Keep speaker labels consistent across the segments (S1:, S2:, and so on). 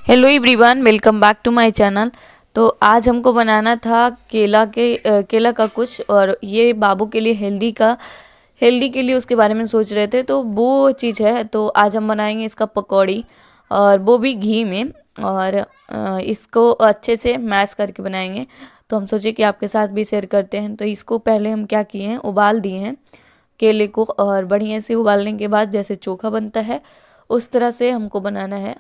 S1: Hello everyone, welcome back to my channel. तो आज हमको बनाना था केला का कुछ, और ये बाबू के लिए हेल्दी के लिए उसके बारे में सोच रहे थे, तो वो चीज़ है। तो आज हम बनाएंगे इसका पकौड़ी, और वो भी घी में। और इसको अच्छे से मैश करके बनाएंगे। तो हम सोचे कि आपके साथ भी शेयर करते हैं। तो इसको पहले हम क्या किए हैं, उबाल दिए हैं केले को, और बढ़िया से उबालने के बाद जैसे चोखा बनता है उस तरह से हमको बनाना है।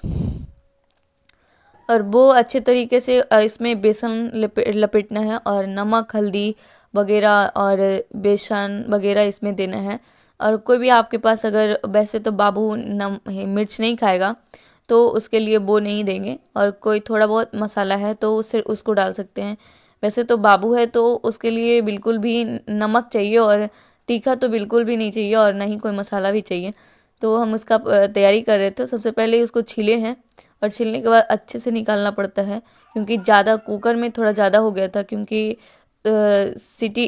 S1: और वो अच्छे तरीके से इसमें बेसन लपेटना है, और नमक हल्दी वगैरह और बेसन वगैरह इसमें देना है। और कोई भी आपके पास, अगर वैसे तो बाबू मिर्च नहीं खाएगा तो उसके लिए वो नहीं देंगे, और कोई थोड़ा बहुत मसाला है तो उससे उसको डाल सकते हैं। वैसे तो बाबू है तो उसके लिए बिल्कुल भी नमक चाहिए, और तीखा तो बिल्कुल भी नहीं चाहिए, और ना ही कोई मसाला भी चाहिए। तो हम उसका तैयारी कर रहे थे। सबसे पहले उसको छीले हैं, और छीलने के बाद अच्छे से निकालना पड़ता है, क्योंकि ज़्यादा कुकर में थोड़ा ज़्यादा हो गया था। क्योंकि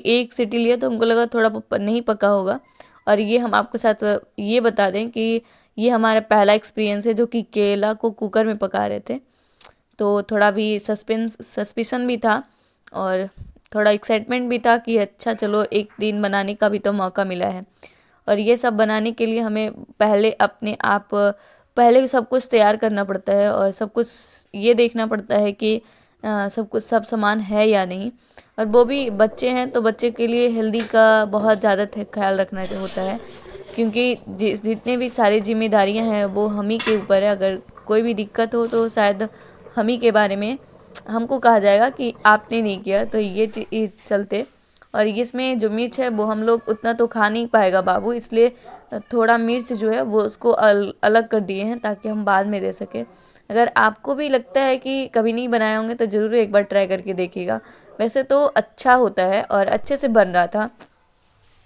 S1: एक सीटी लिया तो हमको लगा थोड़ा नहीं पका होगा। और ये हम आपके साथ ये बता दें कि ये हमारा पहला एक्सपीरियंस है जो कि केला को कुकर में पका रहे थे। तो थोड़ा भी सस्पिशन भी था, और थोड़ा एक्साइटमेंट भी था कि अच्छा चलो एक दिन बनाने का भी तो मौका मिला है। और ये सब बनाने के लिए हमें पहले सब कुछ तैयार करना पड़ता है, और सब कुछ ये देखना पड़ता है कि सब सामान है या नहीं। और वो भी बच्चे हैं तो बच्चे के लिए हेल्दी का बहुत ज़्यादा ख्याल रखना होता है, क्योंकि जितने भी सारी जिम्मेदारियां हैं वो हम ही के ऊपर है। अगर कोई भी दिक्कत हो तो शायद हम ही के बारे में हमको कहा जाएगा कि आपने नहीं किया, तो ये चीज़ चलते। और इसमें जो मिर्च है वो हम लोग उतना तो खा नहीं पाएगा बाबू, इसलिए थोड़ा मिर्च जो है वो उसको अलग कर दिए हैं ताकि हम बाद में दे सकें। अगर आपको भी लगता है कि कभी नहीं बनाए होंगे तो ज़रूर एक बार ट्राई करके देखिएगा। वैसे तो अच्छा होता है और अच्छे से बन रहा था।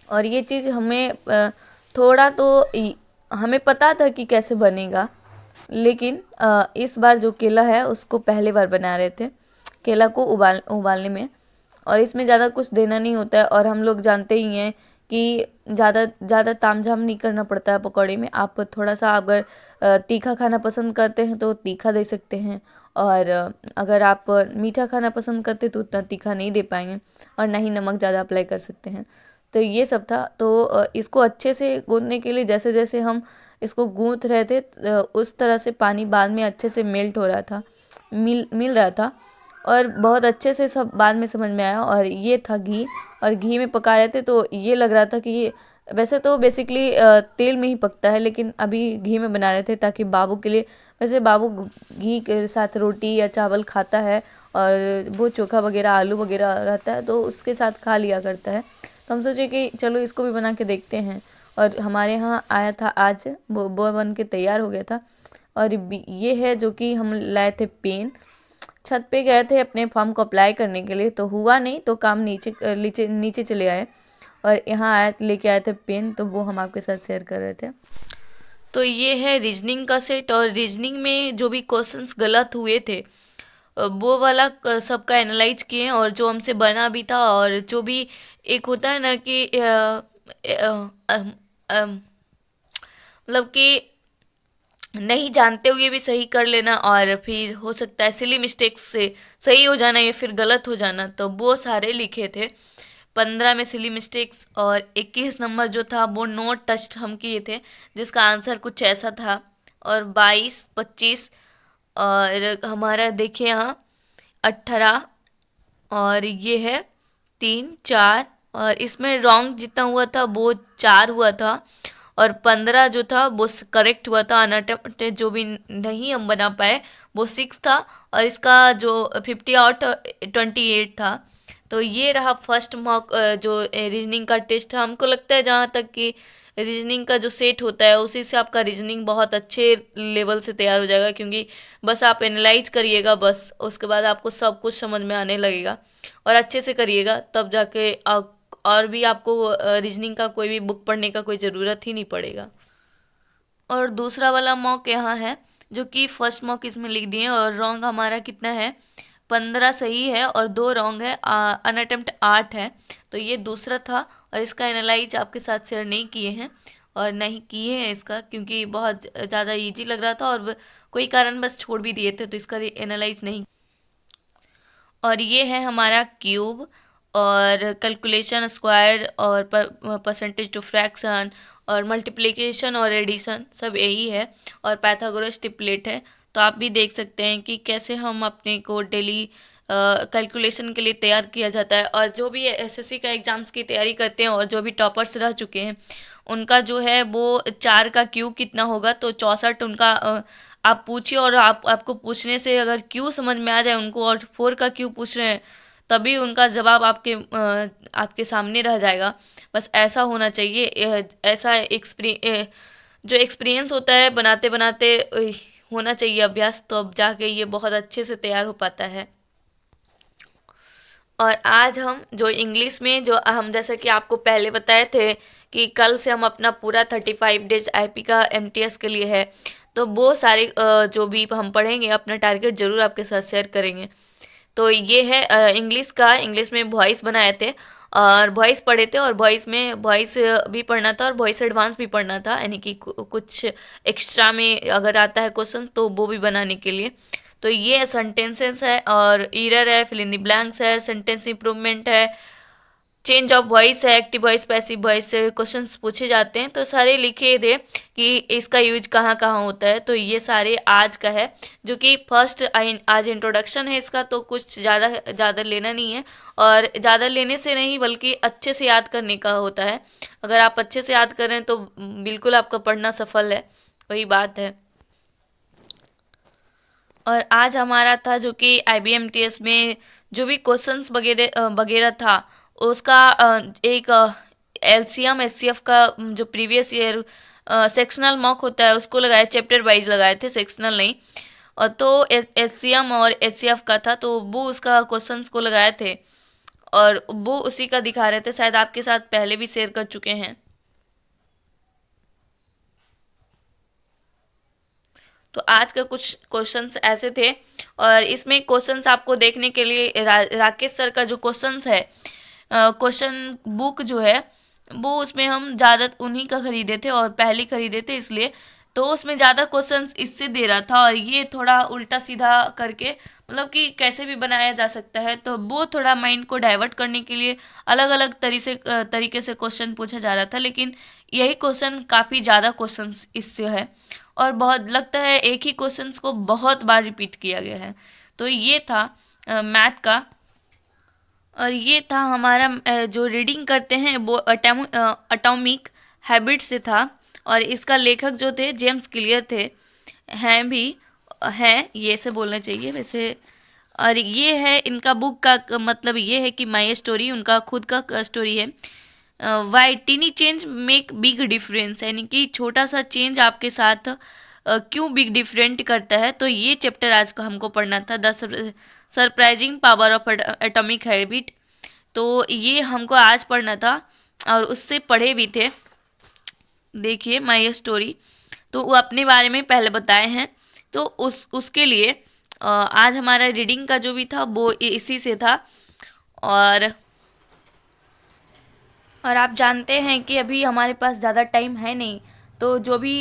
S1: और ये चीज़ थोड़ा तो हमें पता था कि कैसे बनेगा, लेकिन इस बार जो केला है उसको पहले बार बना रहे थे, केला को उबालने में। और इसमें ज़्यादा कुछ देना नहीं होता है, और हम लोग जानते ही हैं कि ज़्यादा ज़्यादा तामझाम नहीं करना पड़ता है पकौड़े में। आप थोड़ा सा अगर तीखा खाना पसंद करते हैं तो तीखा दे सकते हैं, और अगर आप मीठा खाना पसंद करते तो उतना तीखा नहीं दे पाएंगे, और ना ही नमक ज़्यादा अप्लाई कर सकते हैं। तो ये सब था। तो इसको अच्छे से गूँथने के लिए जैसे जैसे हम इसको गूँथ रहे थे उस तरह से पानी बाद में अच्छे से मेल्ट हो रहा था, मिल रहा था, और बहुत अच्छे से सब बाद में समझ में आया। और ये था घी, और घी में पका रहे थे तो ये लग रहा था कि ये वैसे तो बेसिकली तेल में ही पकता है, लेकिन अभी घी में बना रहे थे ताकि बाबू के लिए। वैसे बाबू घी के साथ रोटी या चावल खाता है, और वो चोखा वगैरह आलू वगैरह रहता है तो उसके साथ खा लिया करता है। तो हम सोचे कि चलो इसको भी बना के देखते हैं। और हमारे यहाँ आया था आज, वो बन के तैयार हो गया था। और ये है जो कि हम लाए थे पेन। छत पे गए थे अपने फॉर्म को अप्लाई करने के लिए, तो हुआ नहीं तो काम नीचे नीचे नीचे चले आए, और यहाँ आए लेके आए थे पेन, तो वो हम आपके साथ शेयर कर रहे थे। तो ये है रीजनिंग का सेट, और रीजनिंग में जो भी क्वेश्चंस गलत हुए थे वो वाला सबका एनालाइज किए हैं, और जो हमसे बना भी था। और जो भी एक होता है ना कि मतलब कि नहीं जानते हुए भी सही कर लेना, और फिर हो सकता है सिली मिस्टेक्स से सही हो जाना या फिर गलत हो जाना, तो वो सारे लिखे थे। 15 में सिली मिस्टेक्स, और 21 नंबर जो था वो नोट टच हम किए थे, जिसका आंसर कुछ ऐसा था। और 22 25 और हमारा देखिए यहाँ 18, और ये है 3 4, और इसमें रॉन्ग जितना हुआ था वो 4 हुआ था। और 15 जो था वो करेक्ट हुआ था, अनअटेम्प्टेड जो भी नहीं हम बना पाए वो 6 था। और इसका जो 50 आउट 28 था। तो ये रहा फर्स्ट मॉक जो रीजनिंग का टेस्ट था। हमको लगता है जहाँ तक कि रीजनिंग का जो सेट होता है उसी से आपका रीजनिंग बहुत अच्छे लेवल से तैयार हो जाएगा, क्योंकि बस आप एनालाइज करिएगा, बस उसके बाद आपको सब कुछ समझ में आने लगेगा। और अच्छे से करिएगा तब जाके और भी आपको रीजनिंग का कोई भी बुक पढ़ने का कोई ज़रूरत ही नहीं पड़ेगा। और दूसरा वाला मॉक यहाँ है, जो कि फर्स्ट मॉक इसमें लिख दिए, और रॉन्ग हमारा कितना है, 15 सही है और 2 रॉन्ग है, अनअटेम्प्ट 8 है। तो ये दूसरा था, और इसका एनालाइज आपके साथ शेयर नहीं किए हैं। और नहीं किए हैं इसका, क्योंकि बहुत ज़्यादा इजी लग रहा था और कोई कारण बस छोड़ भी दिए थे, तो इसका एनालाइज नहीं। और ये है हमारा क्यूब, और कैलकुलेशन स्क्वायर और परसेंटेज टू फ्रैक्शन और मल्टीप्लिकेशन और एडिशन सब यही है, और पाइथागोरस ट्रिपलेट है। तो आप भी देख सकते हैं कि कैसे हम अपने को डेली कैलकुलेशन के लिए तैयार किया जाता है। और जो भी एसएससी का एग्ज़ाम्स की तैयारी करते हैं और जो भी टॉपर्स रह चुके हैं, उनका जो है वो 4 का क्यूब कितना होगा, तो 64 उनका आप पूछिए, और आपको पूछने से अगर क्यों समझ में आ जाए उनको, और 4 का क्यों पूछ रहे हैं, तभी उनका जवाब आपके सामने रह जाएगा। बस ऐसा होना चाहिए। ऐसा जो एक्सपीरियंस होता है बनाते बनाते होना चाहिए अभ्यास, तो अब जाके ये बहुत अच्छे से तैयार हो पाता है। और आज हम जो इंग्लिश में, जो हम जैसे कि आपको पहले बताए थे कि कल से हम अपना पूरा 35 डेज आईपी का एमटीएस के लिए है, तो वो सारे जो भी हम पढ़ेंगे अपना टारगेट ज़रूर आपके साथ शेयर करेंगे। तो ये है इंग्लिश का। इंग्लिश में वॉइस बनाए थे और वॉइस पढ़े थे, और वॉइस में वॉइस भी पढ़ना था और वॉइस एडवांस भी पढ़ना था, यानी कि कुछ एक्स्ट्रा में अगर आता है क्वेश्चन तो वो भी बनाने के लिए। तो ये सेंटेंसेस है, और ईरर है, फिल इन द ब्लैंक्स है, सेंटेंस इंप्रूवमेंट है, चेंज ऑफ वॉइस है, एक्टिव वॉइस, पैसिव वॉइस से क्वेश्चंस पूछे जाते हैं। तो सारे लिखे थे कि इसका यूज कहाँ कहाँ होता है। तो ये सारे आज का है, जो कि फर्स्ट आज इंट्रोडक्शन है इसका, तो कुछ ज़्यादा लेना नहीं है, और ज़्यादा लेने से नहीं बल्कि अच्छे से याद करने का होता है। अगर आप अच्छे से याद करें तो बिल्कुल आपका पढ़ना सफल है, वही बात है। और आज हमारा था जो कि IBMTS में जो भी क्वेश्चंस वगैरह वगैरह था, उसका एक LCM SCF का जो प्रीवियस ईयर सेक्शनल मॉक होता है उसको लगाए, चैप्टर वाइज लगाए थे, सेक्शनल नहीं। और तो LCM और HCF का था, तो वो उसका क्वेश्चंस को लगाए थे, और वो उसी का दिखा रहे थे, शायद आपके साथ पहले भी शेयर कर चुके हैं। तो आज का कुछ क्वेश्चंस ऐसे थे, और इसमें क्वेश्चंस आपको देखने के लिए राकेश सर का जो क्वेश्चंस है, क्वेश्चन बुक जो है वो, उसमें हम ज़्यादा उन्हीं का खरीदे थे और पहले खरीदे थे, इसलिए तो उसमें ज़्यादा क्वेश्चंस इससे दे रहा था, और ये थोड़ा उल्टा सीधा करके, मतलब कि कैसे भी बनाया जा सकता है, तो वो थोड़ा माइंड को डाइवर्ट करने के लिए अलग अलग तरीके से क्वेश्चन पूछा जा रहा था। लेकिन यही क्वेश्चन काफ़ी ज़्यादा क्वेश्चंस इससे है, और बहुत लगता है एक ही क्वेश्चंस को बहुत बार रिपीट किया गया है। तो ये था मैथ का। और ये था हमारा जो रीडिंग करते हैं वो अटोमिक हैबिट से था, और इसका लेखक जो थे जेम्स क्लियर थे, हैं भी, हैं ये से बोलना चाहिए वैसे। और ये है इनका बुक का मतलब ये है कि माई स्टोरी उनका खुद का स्टोरी है। Why tiny change make big difference, यानी कि छोटा सा चेंज आपके साथ क्यों बिग डिफरेंट करता है। तो ये चैप्टर आज का हमको पढ़ना था, the surprising power of atomic habit. तो ये हमको आज पढ़ना था, और उससे पढ़े भी थे। देखिए माई स्टोरी, तो वो अपने बारे में पहले बताए हैं, तो उसके लिए आज हमारा रीडिंग का जो भी था वो इसी से था। और आप जानते हैं कि अभी हमारे पास ज़्यादा टाइम है नहीं, तो जो भी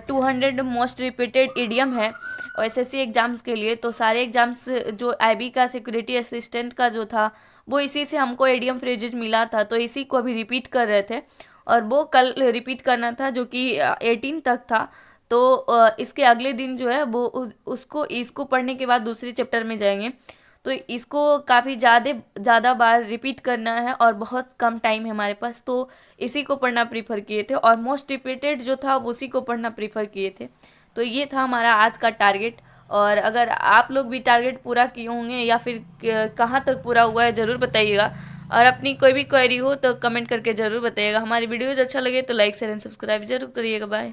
S1: 200 मोस्ट रिपीटेड इडियम है एसएससी एग्ज़ाम्स के लिए, तो सारे एग्ज़ाम्स जो आईबी का सिक्योरिटी असिस्टेंट का जो था वो इसी से हमको इडियम फ्रेजेज मिला था, तो इसी को अभी रिपीट कर रहे थे, और वो कल रिपीट करना था जो कि 18 तक था। तो इसके अगले दिन जो है वो उसको इसको पढ़ने के बाद दूसरे चैप्टर में जाएंगे। तो इसको काफ़ी ज़्यादा बार रिपीट करना है, और बहुत कम टाइम है हमारे पास, तो इसी को पढ़ना प्रीफर किए थे, और मोस्ट रिपीटेड जो था उसी को पढ़ना प्रीफर किए थे। तो ये था हमारा आज का टारगेट। और अगर आप लोग भी टारगेट पूरा किए होंगे या फिर कहाँ तक पूरा हुआ है ज़रूर बताइएगा, और अपनी कोई भी क्वेरी हो तो कमेंट करके ज़रूर बताइएगा। हमारी वीडियोज़ अच्छा लगे तो लाइक शेयर एंड सब्सक्राइब जरूर करिएगा। बाय।